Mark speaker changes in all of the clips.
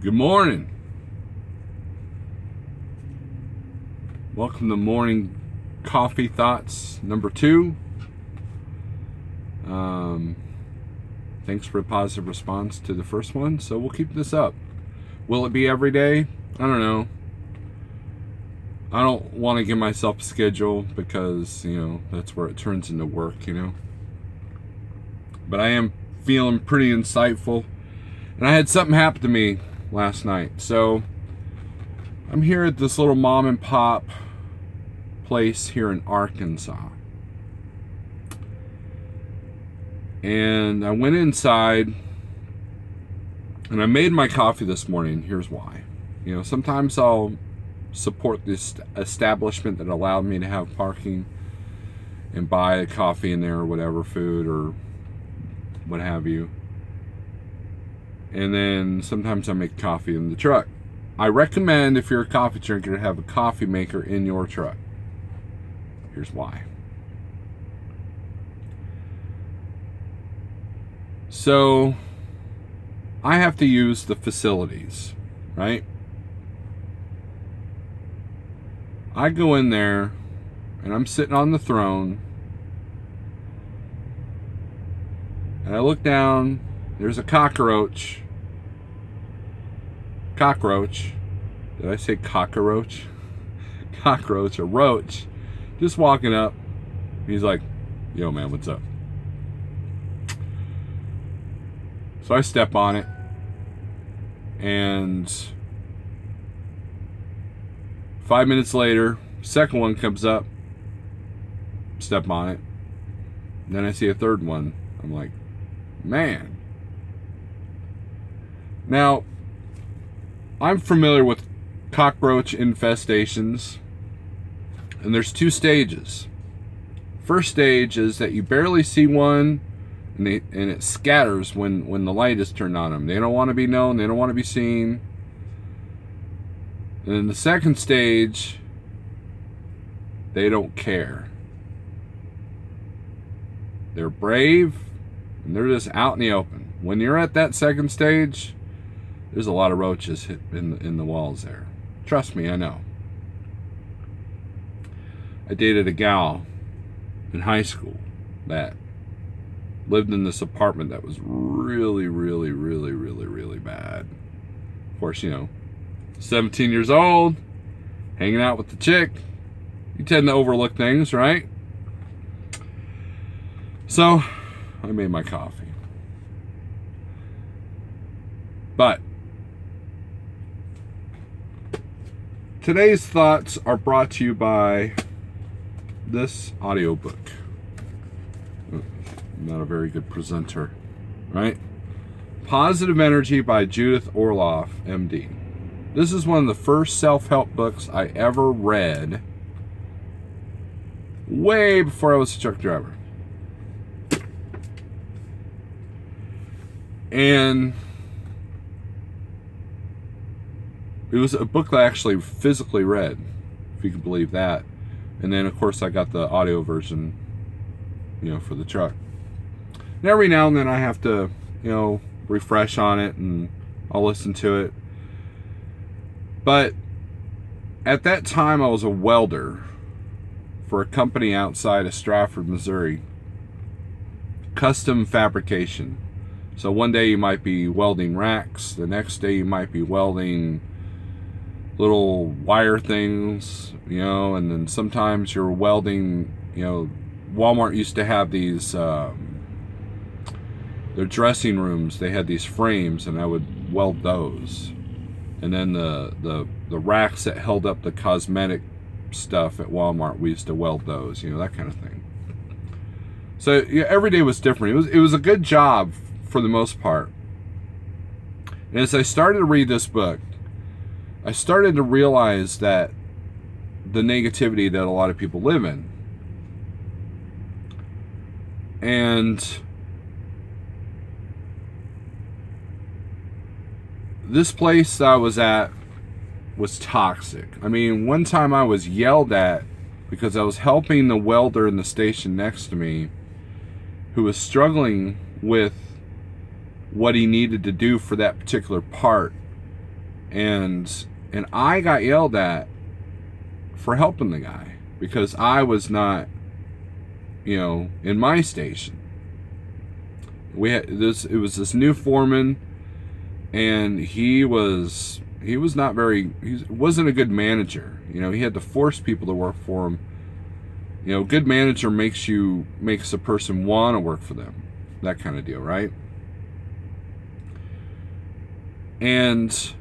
Speaker 1: Good morning. Welcome to Morning Coffee Thoughts number 2. Thanks for a positive response to the first one, so we'll keep this up. Will it be every day? I don't know. I don't want to give myself a schedule because, that's where it turns into work, But I am feeling pretty insightful. And I had something happen to me last night. So I'm here at this little mom and pop place here in Arkansas. And I went inside and I made my coffee this morning. Here's why. Sometimes I'll support this establishment that allowed me to have parking and buy a coffee in there or whatever, food or what have you. And then sometimes I make coffee in the truck. I recommend, if you're a coffee drinker, to have a coffee maker in your truck. Here's why. So I have to use the facilities, right? I go in there and I'm sitting on the throne and I look down. There's a cockroach. Cockroach. Did I say cockroach? Cockroach, a roach, just walking up. He's like, "Yo, man, what's up?" So I step on it, and 5 minutes later, second one comes up, step on it. Then I see a third one. I'm like, man. Now, I'm familiar with cockroach infestations, and there's 2 stages. First stage is that you barely see one, and it scatters when the light is turned on them. They don't want to be known. They don't want to be seen. And in the second stage, they don't care. They're brave, and they're just out in the open. When you're at that second stage, there's a lot of roaches in the walls there. Trust me, I know. I dated a gal in high school that lived in this apartment that was really, really, really, really, really bad. Of course, 17 years old, hanging out with the chick. You tend to overlook things, right? So, I made my coffee. But today's thoughts are brought to you by this audiobook. I'm not a very good presenter, right? Positive Energy by Judith Orloff, MD. This is one of the first self-help books I ever read way before I was a truck driver. And it was a book that I actually physically read, if you can believe that. And then, of course, I got the audio version, for the truck. And every now and then I have to, refresh on it, and I'll listen to it. But at that time, I was a welder for a company outside of Stratford, Missouri. Custom fabrication. So one day you might be welding racks. The next day you might be welding little wire things, and then sometimes you're welding, Walmart used to have these, their dressing rooms, they had these frames, and I would weld those. And then the racks that held up the cosmetic stuff at Walmart, we used to weld those, that kind of thing. So every day was different. It was a good job for the most part. And as I started to read this book, I started to realize that the negativity that a lot of people live in. And this place I was at was toxic. I mean, one time I was yelled at because I was helping the welder in the station next to me who was struggling with what he needed to do for that particular part. and I got yelled at for helping the guy because I was not, in my station. It was this new foreman, and he wasn't a good manager. He had to force people to work for him. A good manager makes a person want to work for them. That kind of deal, right? And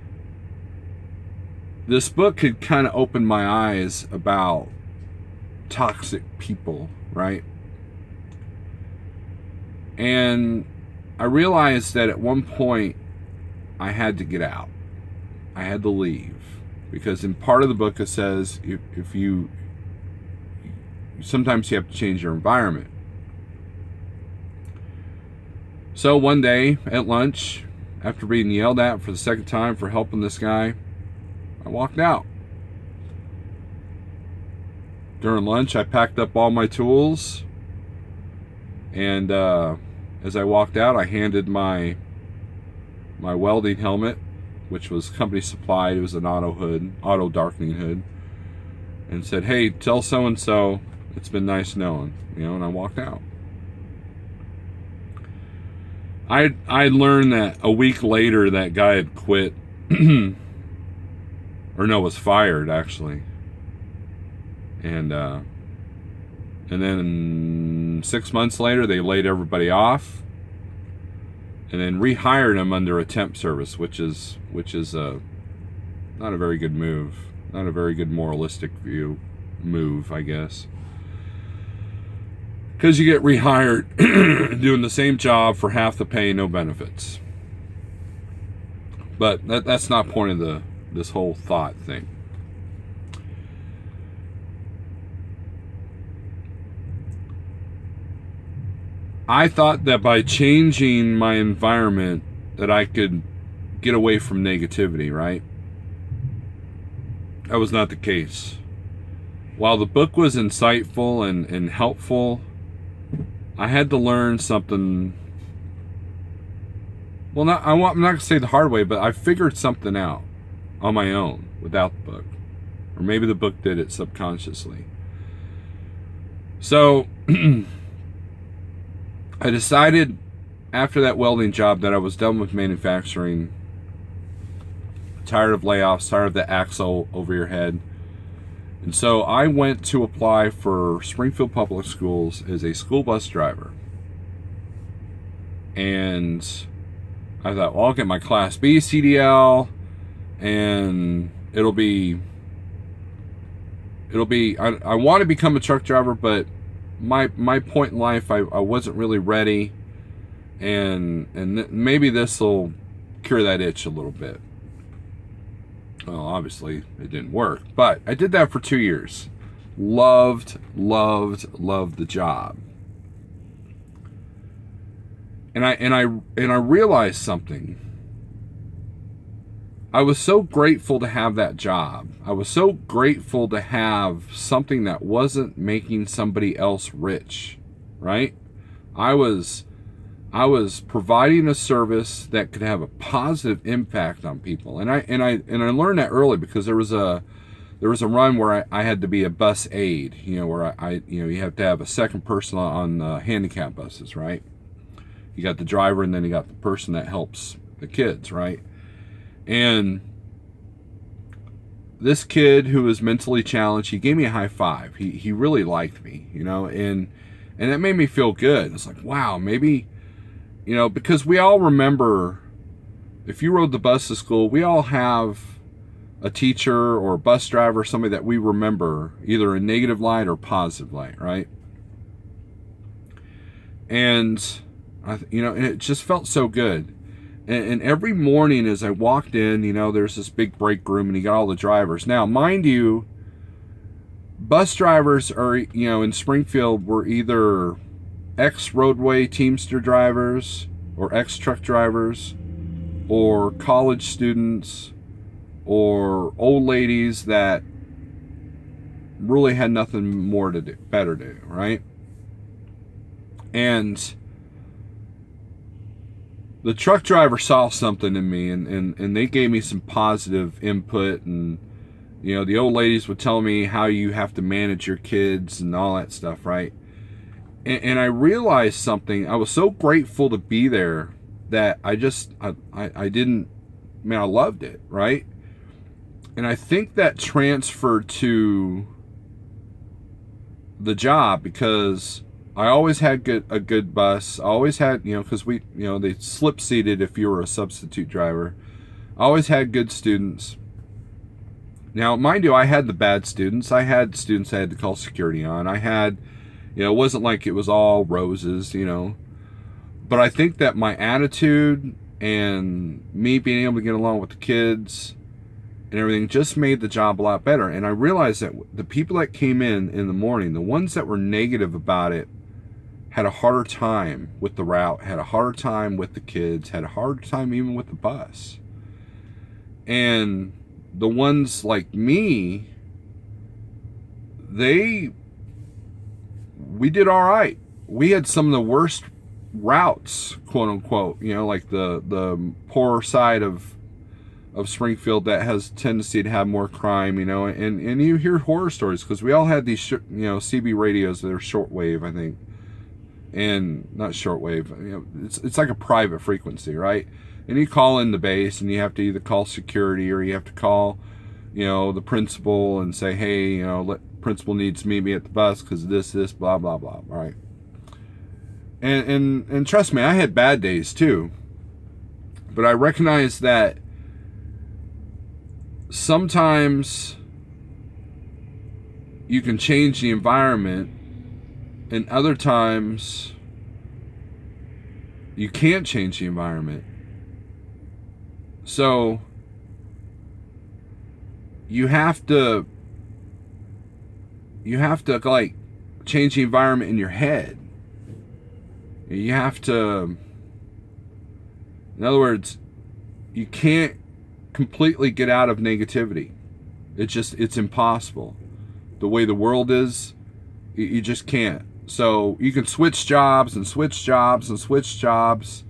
Speaker 1: this book had kind of opened my eyes about toxic people, right? And I realized that at one point I had to get out. I had to leave. Because in part of the book it says if you sometimes you have to change your environment. So one day at lunch, after being yelled at for the second time for helping this guy, I walked out. During lunch, I packed up all my tools, and as I walked out, I handed my welding helmet, which was company supplied. It was an auto darkening hood, and said, "Hey, tell so-and-so it's been nice knowing," and I walked out. I learned that a week later that guy had quit, or no, was fired actually, and then 6 months later they laid everybody off, and then rehired him under a temp service, which is not a very good move, not a very good moralistic move, I guess. Because you get rehired doing the same job for half the pay, no benefits. But that's not point of this whole thought thing. I thought that by changing my environment that I could get away from negativity, right? That was not the case. While the book was insightful and helpful, I had to learn something. Well, I'm not going to say the hard way, but I figured something out on my own without the book. Or maybe the book did it subconsciously. So, I decided after that welding job that I was done with manufacturing. Tired of layoffs, tired of the axle over your head. And so I went to apply for Springfield Public Schools as a school bus driver. And I thought, well, I'll get my Class B CDL, and it'll be I want to become a truck driver, but my point in life, I wasn't really ready, and maybe this will cure that itch a little bit. Well, obviously it didn't work, but I did that for 2 years. Loved the job. And I realized something. I was so grateful to have that job. I was so grateful to have something that wasn't making somebody else rich, right? I was providing a service that could have a positive impact on people, and I learned that early because there was a run where I had to be a bus aide, where you have to have a second person on handicap buses, right? You got the driver, and then you got the person that helps the kids, right? And this kid who was mentally challenged, he gave me a high five. He really liked me, and that made me feel good. It's like, wow, maybe. Because we all remember, if you rode the bus to school, we all have a teacher or a bus driver, somebody that we remember, either in negative light or positive light, right? And, and it just felt so good. And every morning as I walked in, there's this big break room, and you got all the drivers. Now, mind you, bus drivers are, in Springfield, were either ex-roadway Teamster drivers or ex-truck drivers or college students or old ladies that really had nothing better to do, right? And the truck driver saw something in me, and they gave me some positive input. And the old ladies would tell me how you have to manage your kids and all that stuff, right? And I realized something. I was so grateful to be there that I didn't, man, I loved it, right? And I think that transferred to the job, because I always had a good bus. I always had, because they slip seated if you were a substitute driver. I always had good students. Now, mind you, I had the bad students. I had students I had to call security on. I had, it wasn't like it was all roses, But I think that my attitude and me being able to get along with the kids and everything just made the job a lot better. And I realized that the people that came in the morning, the ones that were negative about it, had a harder time with the route, had a harder time with the kids, had a harder time even with the bus. And the ones like me, we did all right. We had some of the worst routes, quote unquote, like the poorer side of Springfield that has tendency to have more crime, and you hear horror stories, because we all had these, CB radios that are shortwave, I think, and not shortwave, it's like a private frequency, right? And you call in the base, and you have to either call security or you have to call, the principal and say, hey, principal needs to meet me at the bus because this, blah, blah, blah, right? And trust me, I had bad days too, but I recognize that sometimes you can change the environment, and other times you can't change the environment. So you have to like change the environment in your head. You have to, in other words, you can't completely get out of negativity. It's impossible. The way the world is, you just can't. So you can switch jobs and switch jobs and switch jobs,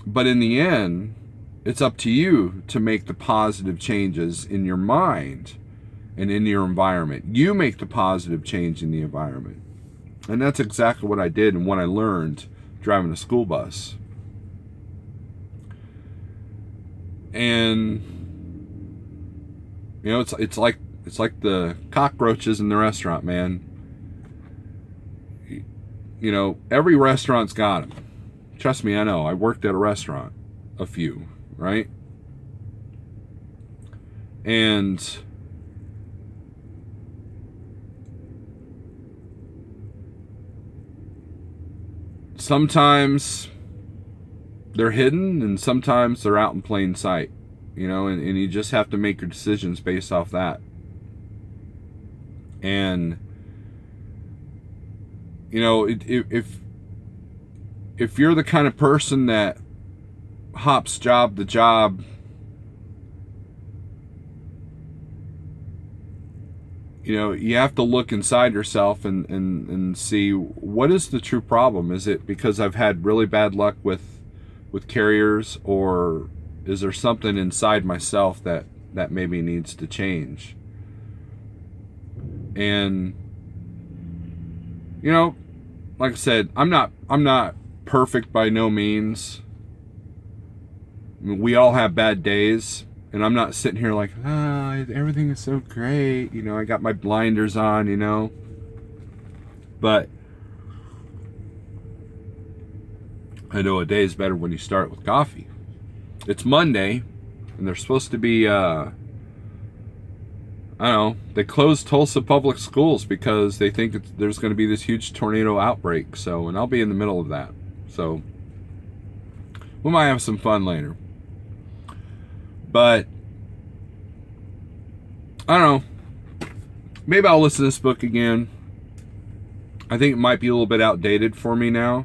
Speaker 1: but in the end, it's up to you to make the positive changes in your mind and in your environment. You make the positive change in the environment. And that's exactly what I did and what I learned driving a school bus. And it's like the cockroaches in the restaurant, man. Every restaurant's got them. Trust me, I know. I worked at a restaurant, a few, right? And sometimes they're hidden, and sometimes they're out in plain sight, and you just have to make your decisions based off that. And if you're the kind of person that hops job to job, you have to look inside yourself and see, what is the true problem? Is it because I've had really bad luck with carriers, or is there something inside myself that maybe needs to change? And like I said, I'm not perfect by no means. I mean, we all have bad days, and I'm not sitting here like, everything is so great. I got my blinders on, But I know a day is better when you start with coffee. It's Monday, and they're supposed to be, they closed Tulsa public schools because they think there's going to be this huge tornado outbreak. So, and I'll be in the middle of that. So, we might have some fun later. But, I don't know. Maybe I'll listen to this book again. I think it might be a little bit outdated for me now.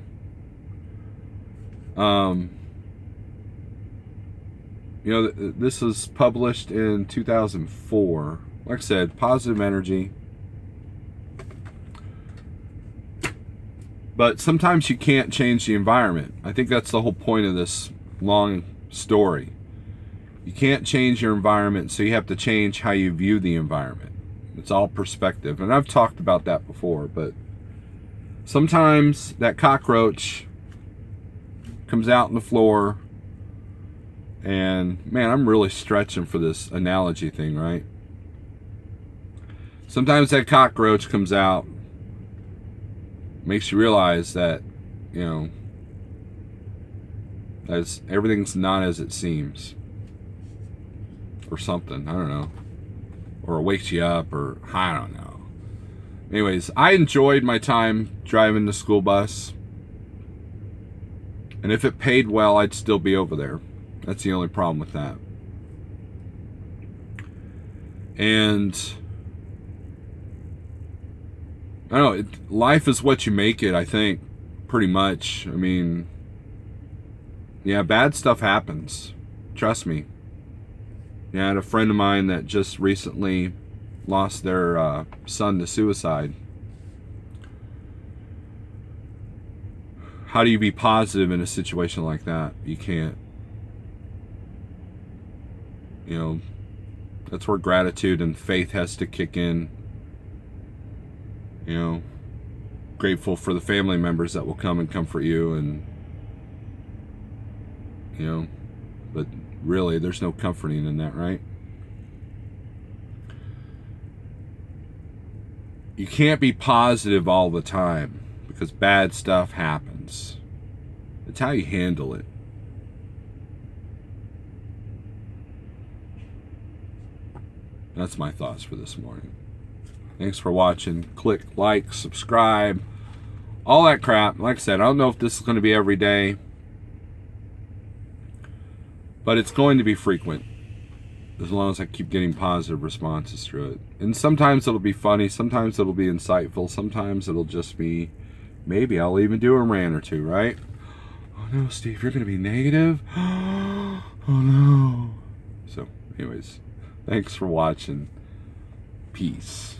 Speaker 1: This was published in 2004. Like I said, positive energy. But sometimes you can't change the environment. I think that's the whole point of this long story. You can't change your environment, so you have to change how you view the environment. It's all perspective. And I've talked about that before, but sometimes that cockroach comes out on the floor, and man, I'm really stretching for this analogy thing, right? Sometimes that cockroach comes out, makes you realize that, as everything's not as it seems. Or something, I don't know. Or it wakes you up, or I don't know. Anyways, I enjoyed my time driving the school bus. And if it paid well, I'd still be over there. That's the only problem with that. And I don't know, life is what you make it, I think, pretty much. I mean, yeah, bad stuff happens. Trust me. Yeah, I had a friend of mine that just recently lost their son to suicide. How do you be positive in a situation like that? You can't. That's where gratitude and faith has to kick in. Grateful for the family members that will come and comfort you, and but really there's no comforting in that, right? You can't be positive all the time because bad stuff happens. It's how you handle it. That's my thoughts for this morning. Thanks for watching. Click like, subscribe, all that crap. Like I said, I don't know if this is going to be every day, but it's going to be frequent as long as I keep getting positive responses through it. And sometimes it'll be funny, sometimes it'll be insightful, sometimes it'll just be, maybe I'll even do a rant or two, right? Oh no, Steve, you're going to be negative? Oh no. So anyways, thanks for watching. Peace.